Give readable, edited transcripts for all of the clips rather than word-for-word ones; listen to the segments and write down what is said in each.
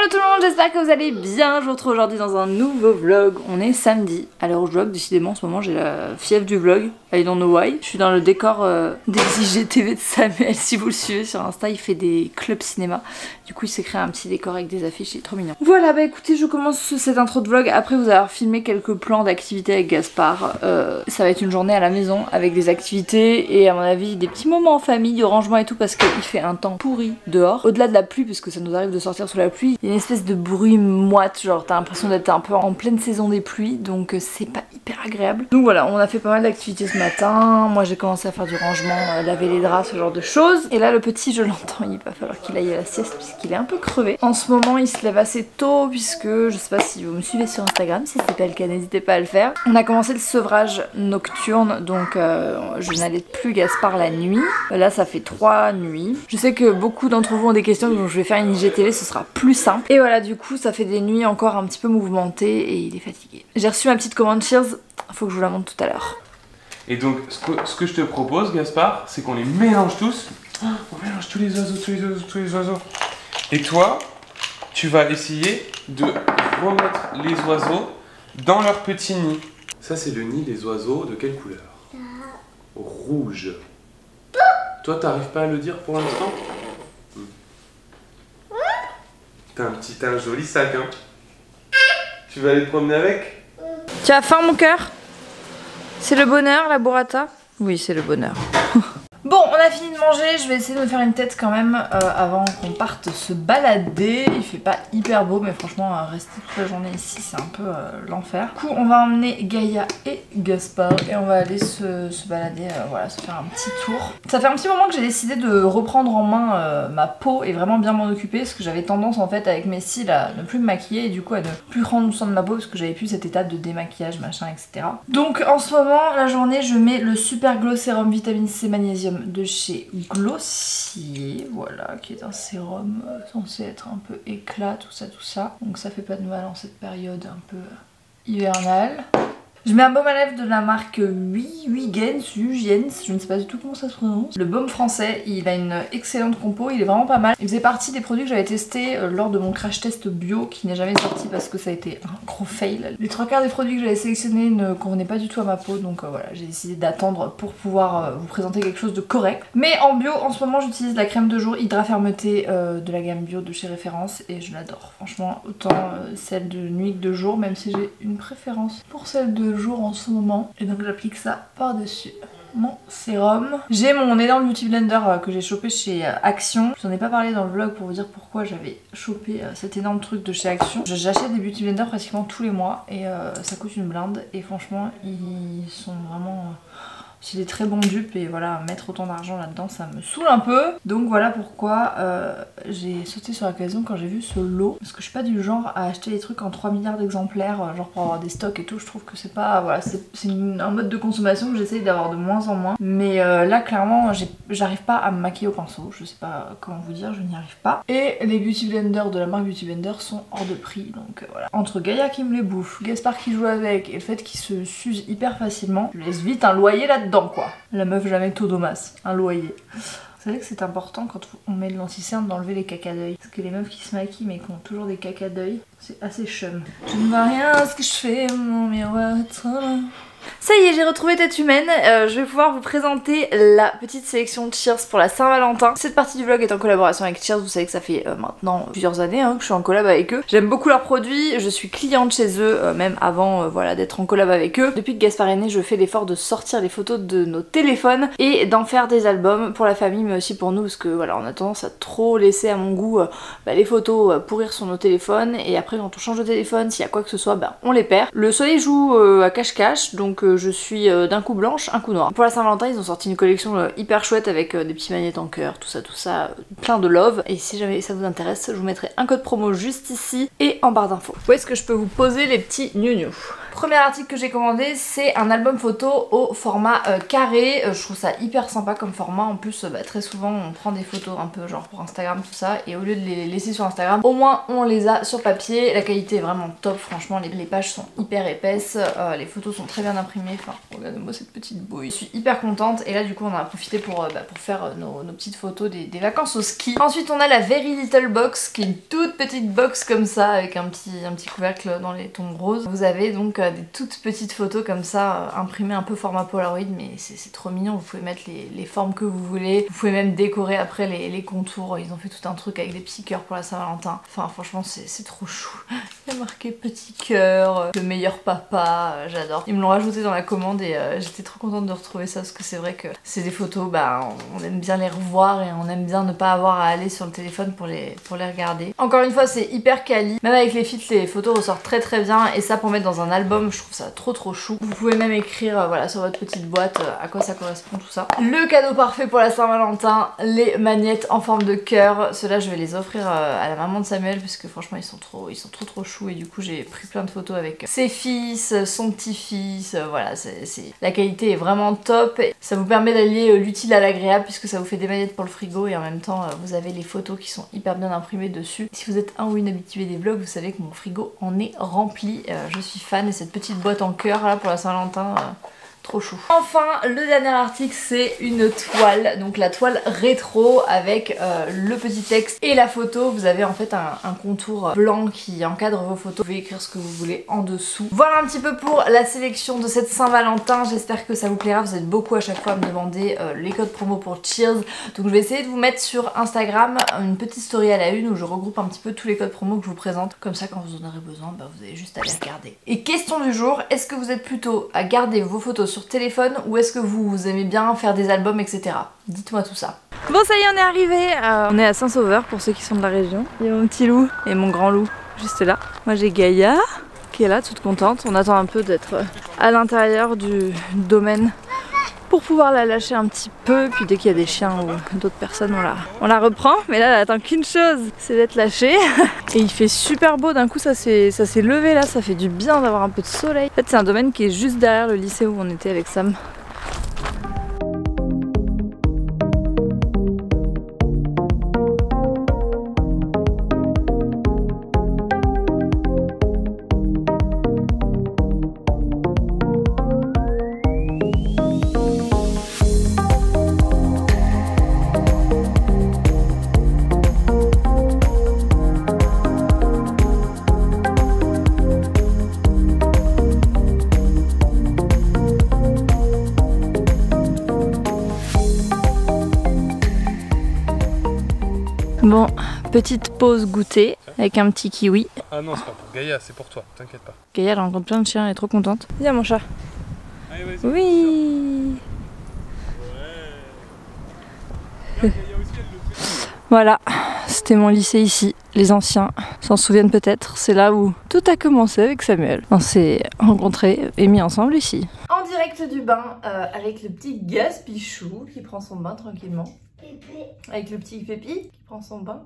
Hello tout le monde, j'espère que vous allez bien. Je vous retrouve aujourd'hui dans un nouveau vlog. On est samedi. À l'heure où je vlog, décidément en ce moment j'ai la fièvre du vlog. I don't know why. Je suis dans le décor des IGTV de Samuel. Si vous le suivez sur Insta, il fait des clubs cinéma. Du coup il s'est créé un petit décor avec des affiches, il est trop mignon. Voilà, bah écoutez, je commence cette intro de vlog après vous avoir filmé quelques plans d'activités avec Gaspard. Ça va être une journée à la maison avec des activités et à mon avis des petits moments en famille, du rangement et tout parce qu'il fait un temps pourri dehors. Au-delà de la pluie, parce que ça nous arrive de sortir sous la pluie, il y a une espèce de bruit moite, genre t'as l'impression d'être un peu en pleine saison des pluies, donc c'est pas hyper agréable. Donc voilà, on a fait pas mal d'activités ce matin. Moi j'ai commencé à faire du rangement, laver les draps, ce genre de choses. Et là le petit, je l'entends, il va falloir qu'il aille à la sieste puisqu'il est un peu crevé. En ce moment il se lève assez tôt puisque, je sais pas si vous me suivez sur Instagram, si c'est pas le cas n'hésitez pas à le faire. On a commencé le sevrage nocturne, donc je n'allais plus Gaspard la nuit. Là ça fait 3 nuits. Je sais que beaucoup d'entre vous ont des questions, donc je vais faire une IGTV, ce sera plus simple. Et voilà, du coup ça fait des nuits encore un petit peu mouvementées et il est fatigué. J'ai reçu ma petite commande Cheers, faut que je vous la montre tout à l'heure. Et donc ce que je te propose Gaspard, c'est qu'on les mélange tous. On mélange tous les oiseaux, tous les oiseaux, tous les oiseaux. Et toi, tu vas essayer de remettre les oiseaux dans leur petit nid. Ça c'est le nid des oiseaux de quelle couleur? Rouge. Toi t'arrives pas à le dire pour l'instant? T'as un joli sac hein. Tu vas aller te promener avec? Tu as faim mon cœur? C'est le bonheur la burrata? Oui c'est le bonheur. Bon, on a fini de manger, je vais essayer de me faire une tête quand même avant qu'on parte se balader. Il fait pas hyper beau mais franchement rester toute la journée ici c'est un peu l'enfer. Du coup on va emmener Gaïa et Gaspard et on va aller se balader, voilà, se faire un petit tour. Ça fait un petit moment que j'ai décidé de reprendre en main ma peau et vraiment bien m'en occuper parce que j'avais tendance en fait avec mes cils à ne plus me maquiller et du coup à ne plus prendre soin de ma peau parce que j'avais plus cette étape de démaquillage machin etc. Donc en ce moment la journée je mets le Super Glow Sérum Vitamine C Magnésium de chez Glossier, voilà, qui est un sérum censé être un peu éclat, tout ça. Donc ça fait pas de mal en cette période un peu hivernale. Je mets un baume à lèvres de la marque Huygens, je ne sais pas du tout comment ça se prononce. Le baume français, il a une excellente compo, il est vraiment pas mal. Il faisait partie des produits que j'avais testés lors de mon crash test bio qui n'est jamais sorti parce que ça a été un gros fail. Les 3/4 des produits que j'avais sélectionnés ne convenaient pas du tout à ma peau, donc voilà, j'ai décidé d'attendre pour pouvoir vous présenter quelque chose de correct. Mais en bio, en ce moment, j'utilise la crème de jour Hydra Fermeté de la gamme bio de chez Référence et je l'adore. Franchement, autant celle de nuit que de jour, même si j'ai une préférence pour celle de jour en ce moment, et donc j'applique ça par dessus mon sérum. J'ai mon énorme beauty blender que j'ai chopé chez Action. Je vous en ai pas parlé dans le vlog pour vous dire pourquoi j'avais chopé cet énorme truc de chez Action. J'achète des beauty blenders pratiquement tous les mois et ça coûte une blinde et franchement ils sont vraiment... c'est des très bons dupes et voilà, mettre autant d'argent là-dedans ça me saoule un peu. Donc voilà pourquoi j'ai sauté sur l'occasion quand j'ai vu ce lot. Parce que je suis pas du genre à acheter des trucs en 3 milliards d'exemplaires, genre pour avoir des stocks et tout. Je trouve que c'est pas... voilà, c'est un mode de consommation que j'essaye d'avoir de moins en moins. Mais là clairement j'arrive pas à me maquiller au pinceau. Je sais pas comment vous dire, je n'y arrive pas. Et les beauty blenders de la marque Beauty Blender sont hors de prix. Donc voilà. Entre Gaïa qui me les bouffe, Gaspard qui joue avec et le fait qu'il se s'use hyper facilement, je laisse vite un loyer là-dedans quoi. La meuf jamais Todomas, un loyer. Vous savez que c'est important quand on met de l'anti-cerne d'enlever les caca d'œil. Parce que les meufs qui se maquillent mais qui ont toujours des caca d'œil, c'est assez chum. Je ne vois rien à ce que je fais, mon miroir est trop loin. Ça y est, j'ai retrouvé Tête Humaine, je vais pouvoir vous présenter la petite sélection de Cheers pour la Saint-Valentin. Cette partie du vlog est en collaboration avec Cheers, vous savez que ça fait maintenant plusieurs années que je suis en collab avec eux. J'aime beaucoup leurs produits, je suis cliente chez eux, même avant voilà, d'être en collab avec eux. Depuis que Gaspard est né, je fais l'effort de sortir les photos de nos téléphones et d'en faire des albums pour la famille mais aussi pour nous parce que voilà, on a tendance à trop laisser à mon goût les photos pourrir sur nos téléphones et après quand on change de téléphone, s'il y a quoi que ce soit, on les perd. Le soleil joue à cache-cache, donc je suis d'un coup blanche, un coup noir. Pour la Saint-Valentin, ils ont sorti une collection hyper chouette avec des petits magnets en cœur, tout ça, plein de love. Et si jamais ça vous intéresse, je vous mettrai un code promo juste ici et en barre d'infos. Où est-ce que je peux vous poser les petits gnous? Premier article que j'ai commandé, c'est un album photo au format carré. Je trouve ça hyper sympa comme format. En plus, très souvent on prend des photos un peu genre pour Instagram tout ça, et au lieu de les laisser sur Instagram, au moins on les a sur papier. La qualité est vraiment top, franchement les pages sont hyper épaisses, les photos sont très bien imprimées. Enfin, regardez-moi cette petite bouille. Je suis hyper contente, et là du coup on en a profité pour faire nos petites photos des vacances au ski. Ensuite on a la Very Little Box, qui est une toute petite box comme ça avec un petit couvercle dans les tons roses. Vous avez donc des toutes petites photos comme ça imprimées un peu format Polaroid, mais c'est trop mignon. Vous pouvez mettre les formes que vous voulez, vous pouvez même décorer après les contours. Ils ont fait tout un truc avec des petits cœurs pour la Saint-Valentin. Enfin franchement c'est trop chou. Il y a marqué petit cœur, le meilleur papa, j'adore. Ils me l'ont rajouté dans la commande et j'étais trop contente de retrouver ça, parce que c'est vrai que c'est des photos, on aime bien les revoir et on aime bien ne pas avoir à aller sur le téléphone pour les regarder. Encore une fois c'est hyper quali, même avec les filtres les photos ressortent très bien, et ça pour mettre dans un album je trouve ça trop chou. Vous pouvez même écrire voilà sur votre petite boîte à quoi ça correspond tout ça. Le cadeau parfait pour la Saint-Valentin, les magnettes en forme de cœur. Ceux-là je vais les offrir à la maman de Samuel, parce que franchement ils sont trop choux, et du coup j'ai pris plein de photos avec ses fils, son petit-fils, voilà, la qualité est vraiment top. Ça vous permet d'allier l'utile à l'agréable, puisque ça vous fait des magnettes pour le frigo et en même temps vous avez les photos qui sont hyper bien imprimées dessus. Si vous êtes un ou une habituée des vlogs, vous savez que mon frigo en est rempli, je suis fan, et cette petite boîte en cœur là pour la Saint-Valentin, trop chou. Enfin, le dernier article, c'est une toile, donc la toile rétro avec le petit texte et la photo. Vous avez en fait un contour blanc qui encadre vos photos. Vous pouvez écrire ce que vous voulez en dessous. Voilà un petit peu pour la sélection de cette Saint-Valentin. J'espère que ça vous plaira. Vous êtes beaucoup à chaque fois à me demander les codes promo pour Cheers. Donc je vais essayer de vous mettre sur Instagram une petite story à la une où je regroupe un petit peu tous les codes promo que je vous présente. Comme ça, quand vous en aurez besoin, vous avez juste à les regarder. Et question du jour, est-ce que vous êtes plutôt à garder vos photos sur téléphone, ou est-ce que vous aimez bien faire des albums, etc. Dites-moi tout ça. Bon, ça y est, on est arrivé. On est à Saint-Sauveur pour ceux qui sont de la région. Il y a mon petit loup et mon grand loup juste là. Moi j'ai Gaïa qui est là, toute contente. On attend un peu d'être à l'intérieur du domaine pour pouvoir la lâcher un petit peu, puis dès qu'il y a des chiens ou d'autres personnes on la reprend. Mais là elle attend qu'une chose, c'est d'être lâchée. Et il fait super beau, d'un coup ça s'est levé là, ça fait du bien d'avoir un peu de soleil. En fait c'est un domaine qui est juste derrière le lycée où on était avec Sam. Bon, petite pause goûter avec un petit kiwi. Ah non, c'est pas pour Gaïa, c'est pour toi, t'inquiète pas. Gaïa elle rencontre plein de chiens, elle est trop contente. Viens mon chat. Allez, vas-y. Oui. Ouais. Gaïa aussi, elle le fait. Voilà, c'était mon lycée ici. Les anciens s'en souviennent peut-être. C'est là où tout a commencé avec Samuel. On s'est rencontrés et mis ensemble ici. En direct du bain avec le petit Gaspichou qui prend son bain tranquillement. Avec le petit Pépi qui prend son bain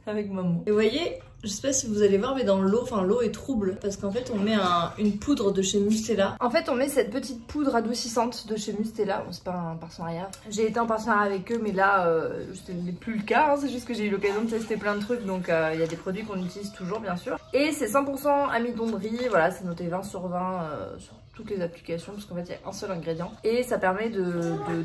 avec maman. Et vous voyez, je sais pas si vous allez voir, mais dans l'eau, l'eau est trouble parce qu'en fait on met une poudre de chez Mustela. En fait on met cette petite poudre adoucissante de chez Mustela. Bon, c'est pas un partenariat. J'ai été en partenariat avec eux, mais là ce n'est plus le cas, hein. C'est juste que j'ai eu l'occasion de tester plein de trucs, donc il y a des produits qu'on utilise toujours bien sûr. Et c'est 100% amidon de riz, voilà, c'est noté 20 sur 20 sur toutes les applications, parce qu'en fait il y a un seul ingrédient, et ça permet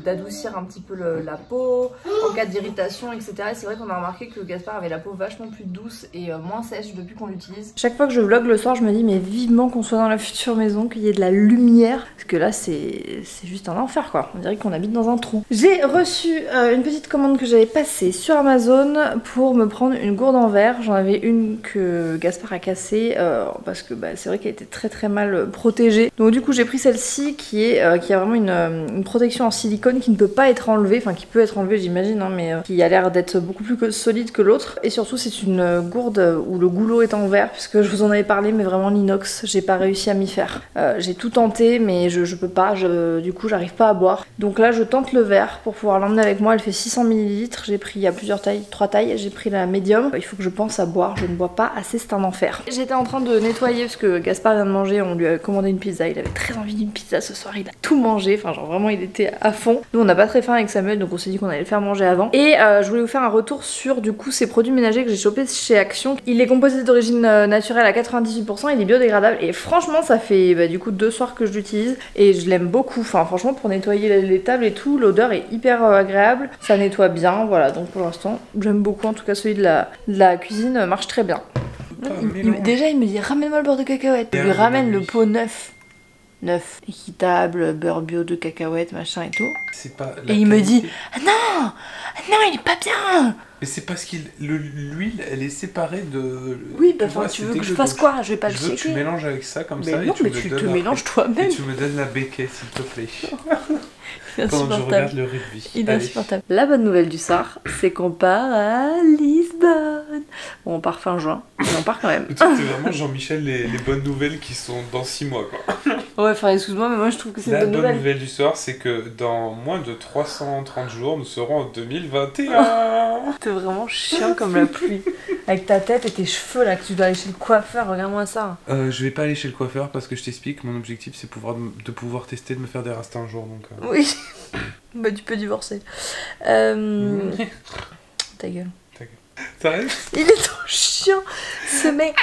d'adoucir un petit peu la peau en cas d'irritation, etc. Et c'est vrai qu'on a remarqué que Gaspard avait la peau vachement plus douce et moins sèche depuis qu'on l'utilise. Chaque fois que je vlog le soir, je me dis mais vivement qu'on soit dans la future maison, qu'il y ait de la lumière, parce que là c'est juste un enfer quoi, on dirait qu'on habite dans un trou. J'ai reçu une petite commande que j'avais passée sur Amazon pour me prendre une gourde en verre. J'en avais une que Gaspard a cassée parce que c'est vrai qu'elle était très mal protégée. Donc du coup j'ai pris celle-ci qui a vraiment une protection en silicone qui ne peut pas être enlevée, enfin qui peut être enlevée j'imagine, hein, mais qui a l'air d'être beaucoup plus solide que l'autre. Et surtout c'est une gourde où le goulot est en verre, puisque je vous en avais parlé, mais vraiment l'inox, j'ai pas réussi à m'y faire. J'ai tout tenté, mais je peux pas, du coup j'arrive pas à boire. Donc là je tente le verre pour pouvoir l'emmener avec moi, elle fait 600 ml, j'ai pris, il y a plusieurs tailles, 3 tailles, j'ai pris la médium. Il faut que je pense à boire, je ne bois pas assez, c'est un enfer. J'étais en train de nettoyer parce que Gaspard vient de manger, on lui a commandé une pizza, il avait très envie d'une pizza ce soir, il a tout mangé, enfin genre vraiment il était à fond. Nous on n'a pas très faim avec Samuel, donc on s'est dit qu'on allait le faire manger avant. Et je voulais vous faire un retour sur du coup ces produits ménagers que j'ai chopés chez Action. Il est composé d'origine naturelle à 98%, il est biodégradable et franchement ça fait du coup 2 soirs que je l'utilise et je l'aime beaucoup. Enfin franchement pour nettoyer les tables et tout, l'odeur est hyper agréable, ça nettoie bien, voilà. Donc pour l'instant j'aime beaucoup, en tout cas celui de la cuisine marche très bien. Déjà il me dit ramène-moi le beurre de cacahuète, je lui ramène le pot neuf, équitable, beurre bio de cacahuètes, machin et tout. C'est pas et il me dit ah non, il est pas bien. Mais c'est parce que l'huile elle est séparée de... Oui bah enfin tu veux que je fasse quoi? Je vais pas le checker. Tu mélanges avec ça comme mais ça non, et mais tu te mélanges toi-même. Et tu me donnes la béquille s'il te plaît. Pendant que je regarde le rugby. Il est insupportable. La bonne nouvelle du soir, c'est qu'on part à Lisbonne. Bon, on part fin juin, mais on part quand même. C'est vraiment Jean-Michel, les bonnes nouvelles qui sont dans 6 mois, quoi. Ouais, enfin, excuse-moi, mais moi je trouve que c'est une bonne nouvelle. La bonne nouvelle du soir, c'est que dans moins de 330 jours, nous serons en 2021. T'es vraiment chiant comme la pluie. Avec ta tête et tes cheveux là, que tu dois aller chez le coiffeur, regarde-moi ça. Je vais pas aller chez le coiffeur parce que je t'explique, mon objectif c'est de pouvoir tester de me faire des rastas un jour, donc... Oui. Bah tu peux divorcer. Ta gueule. T'arrêtes? Il est trop chiant, ce mec.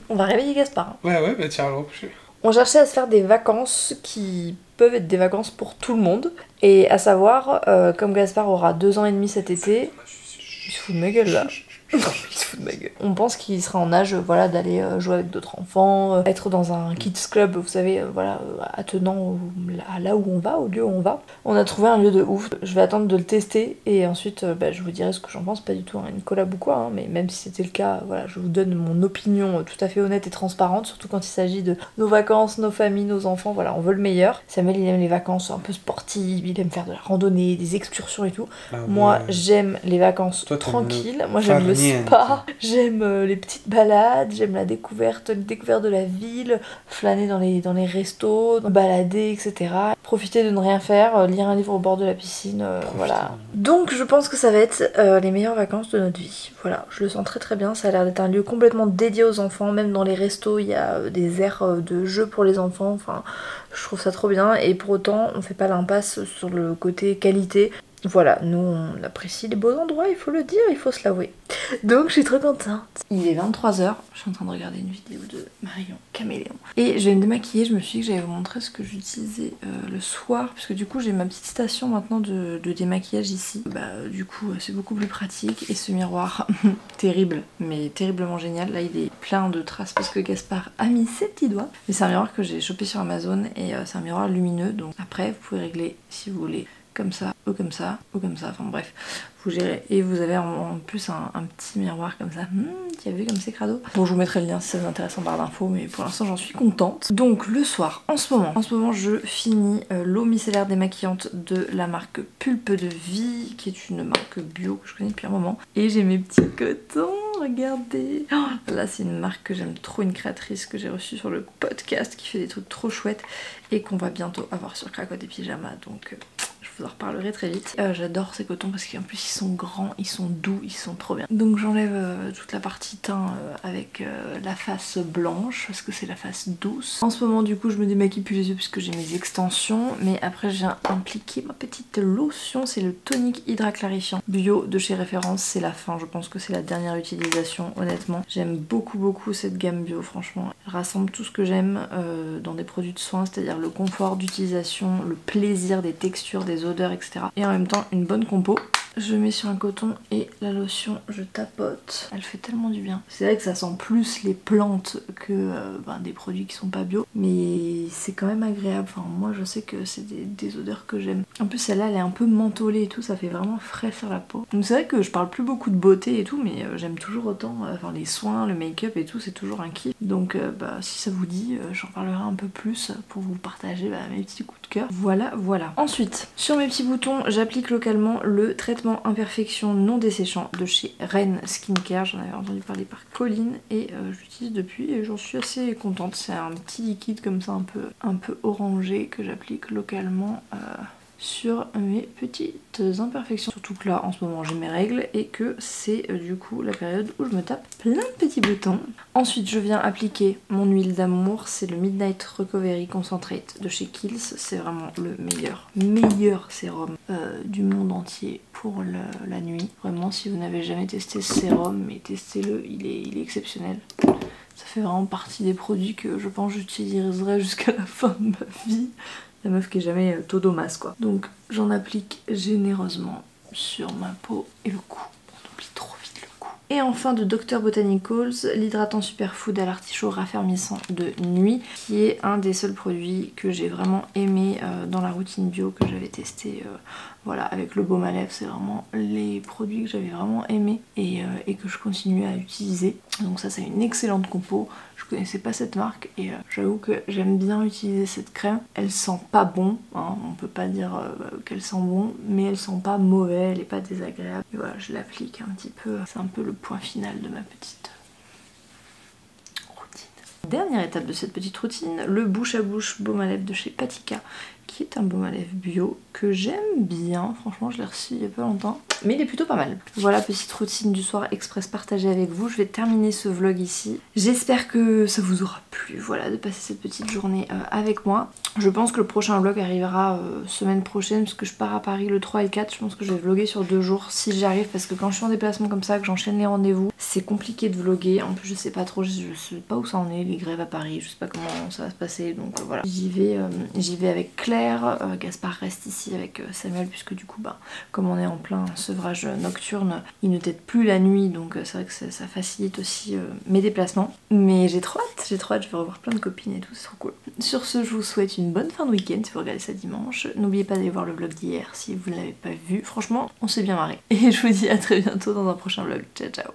On va réveiller Gaspard. Ouais, bah tiens, le recoucher. On cherchait à se faire des vacances qui peuvent être des vacances pour tout le monde. Et à savoir, comme Gaspard aura 2 ans et demi cet été... Il se fout de ma gueule là. Il se fout de ma gueule. On pense qu'il sera en âge voilà, d'aller jouer avec d'autres enfants, être dans un kids club, vous savez, voilà, attenant là où on va, au lieu où on va. On a trouvé un lieu de ouf. Je vais attendre de le tester et ensuite je vous dirai ce que j'en pense. Pas du tout une collab ou quoi, mais même si c'était le cas, voilà, je vous donne mon opinion tout à fait honnête et transparente, surtout quand il s'agit de nos vacances, nos familles, nos enfants. Voilà, on veut le meilleur. Samuel, il aime les vacances un peu sportives, il aime faire de la randonnée, des excursions et tout. Moi, j'aime les vacances tranquilles. Moi, j'aime le spa, j'aime les petites balades, j'aime la découverte de la ville, flâner dans les restos, balader, etc. Profiter de ne rien faire, lire un livre au bord de la piscine, voilà. Donc je pense que ça va être les meilleures vacances de notre vie. Voilà, je le sens très très bien, ça a l'air d'être un lieu complètement dédié aux enfants, même dans les restos il y a des aires de jeux pour les enfants, enfin je trouve ça trop bien et pour autant on fait pas l'impasse sur le côté qualité. Voilà, nous on apprécie les beaux endroits, il faut le dire, il faut se l'avouer. Donc je suis trop contente. Il est 23h, je suis en train de regarder une vidéo de Marion Caméléon. Et je vais me démaquiller, je me suis dit que j'allais vous montrer ce que j'utilisais le soir. Parce que du coup j'ai ma petite station maintenant de démaquillage ici. Du coup c'est beaucoup plus pratique. Et ce miroir, terrible, mais terriblement génial. Là il est plein de traces parce que Gaspard a mis ses petits doigts. Mais c'est un miroir que j'ai chopé sur Amazon et c'est un miroir lumineux. Donc après vous pouvez régler si vous voulez comme ça, ou comme ça, ou comme ça, enfin bref, vous gérez. Et vous avez en plus un petit miroir comme ça, qui a vu comme c'est crado. Bon, je vous mettrai le lien si ça vous intéresse en barre d'infos, mais pour l'instant j'en suis contente. Donc le soir, en ce moment je finis l'eau micellaire démaquillante de la marque Pulpe de Vie, qui est une marque bio que je connais depuis un moment. Et j'ai mes petits cotons, regardez. Oh, là c'est une marque que j'aime trop, une créatrice que j'ai reçue sur le podcast, qui fait des trucs trop chouettes et qu'on va bientôt avoir sur Cracotte et Pyjama, donc... je vous en reparlerai très vite. J'adore ces cotons parce qu'en plus ils sont grands, ils sont doux, ils sont trop bien. Donc j'enlève toute la partie teint avec la face blanche parce que c'est la face douce. En ce moment du coup je me démaquille plus les yeux puisque j'ai mes extensions, mais après j'ai impliqué ma petite lotion, c'est le tonique hydra clarifiant bio de chez Référence. C'est la fin, je pense que c'est la dernière utilisation honnêtement. J'aime beaucoup cette gamme bio, franchement. Elle rassemble tout ce que j'aime dans des produits de soins, c'est-à-dire le confort d'utilisation, le plaisir des textures, des odeurs, etc. Et en même temps une bonne compo. Je mets sur un coton et la lotion je tapote. Elle fait tellement du bien. C'est vrai que ça sent plus les plantes que des produits qui sont pas bio, mais c'est quand même agréable. Enfin moi je sais que c'est des odeurs que j'aime. En plus celle-là elle est un peu mentholée et tout, ça fait vraiment frais sur la peau. Donc c'est vrai que je parle plus beaucoup de beauté et tout, mais j'aime toujours autant. Les soins, le make-up et tout, c'est toujours un kiff. Donc si ça vous dit, j'en parlerai un peu plus pour vous partager mes petits coups de cœur. Voilà. Ensuite, sur mes petits boutons, j'applique localement le traitement imperfection non desséchant de chez Ren Skincare. J'en avais entendu parler par Colline et je l'utilise depuis et j'en suis assez contente. C'est un petit liquide comme ça un peu orangé que j'applique localement sur mes petites imperfections. Surtout que là en ce moment j'ai mes règles et que c'est du coup la période où je me tape plein de petits boutons. Ensuite je viens appliquer mon huile d'amour, c'est le Midnight Recovery Concentrate de chez Kiehl's. C'est vraiment le meilleur sérum du monde entier pour la nuit. Vraiment, si vous n'avez jamais testé ce sérum, mais testez-le, il est exceptionnel. Ça fait vraiment partie des produits que je pense j'utiliserai jusqu'à la fin de ma vie. La meuf qui est jamais Todomas quoi. Donc j'en applique généreusement sur ma peau et le cou. On oublie trop vite le cou. Et enfin de Dr Botanicals, l'hydratant superfood à l'artichaut raffermissant de nuit, qui est un des seuls produits que j'ai vraiment aimé dans la routine bio que j'avais testé. Voilà, avec le baume à lèvres, c'est vraiment les produits que j'avais vraiment aimé et que je continue à utiliser. Donc ça c'est une excellente compo. Je connaissais pas cette marque et j'avoue que j'aime bien utiliser cette crème. Elle sent pas bon, hein, on peut pas dire qu'elle sent bon, mais elle sent pas mauvais, elle est pas désagréable. Et voilà, je l'applique un petit peu, c'est un peu le point final de ma petite routine. Dernière étape de cette petite routine, le bouche à bouche baume à lèvres de chez Patika, qui est un baume à lèvres bio que j'aime bien. Franchement, je l'ai reçu il y a pas longtemps, mais il est plutôt pas mal. Voilà, petite routine du soir express partagée avec vous. Je vais terminer ce vlog ici. J'espère que ça vous aura plu, voilà, de passer cette petite journée avec moi. Je pense que le prochain vlog arrivera semaine prochaine, parce que je pars à Paris le 3 et 4. Je pense que je vais vlogger sur 2 jours si j'y arrive, parce que quand je suis en déplacement comme ça, que j'enchaîne les rendez-vous, c'est compliqué de vlogger. En plus, je sais pas trop, je sais pas où ça en est, les grèves à Paris, je sais pas comment ça va se passer, donc voilà. J'y vais avec Claire. Gaspard reste ici avec Samuel, puisque du coup comme on est en plein sevrage nocturne, il ne t'aide plus la nuit, donc c'est vrai que ça facilite aussi mes déplacements. Mais j'ai trop hâte, je vais revoir plein de copines et tout, c'est trop cool. Sur ce, je vous souhaite une bonne fin de week-end si vous regardez ça dimanche. N'oubliez pas d'aller voir le vlog d'hier si vous ne l'avez pas vu, franchement on s'est bien marré. Et je vous dis à très bientôt dans un prochain vlog, ciao ciao.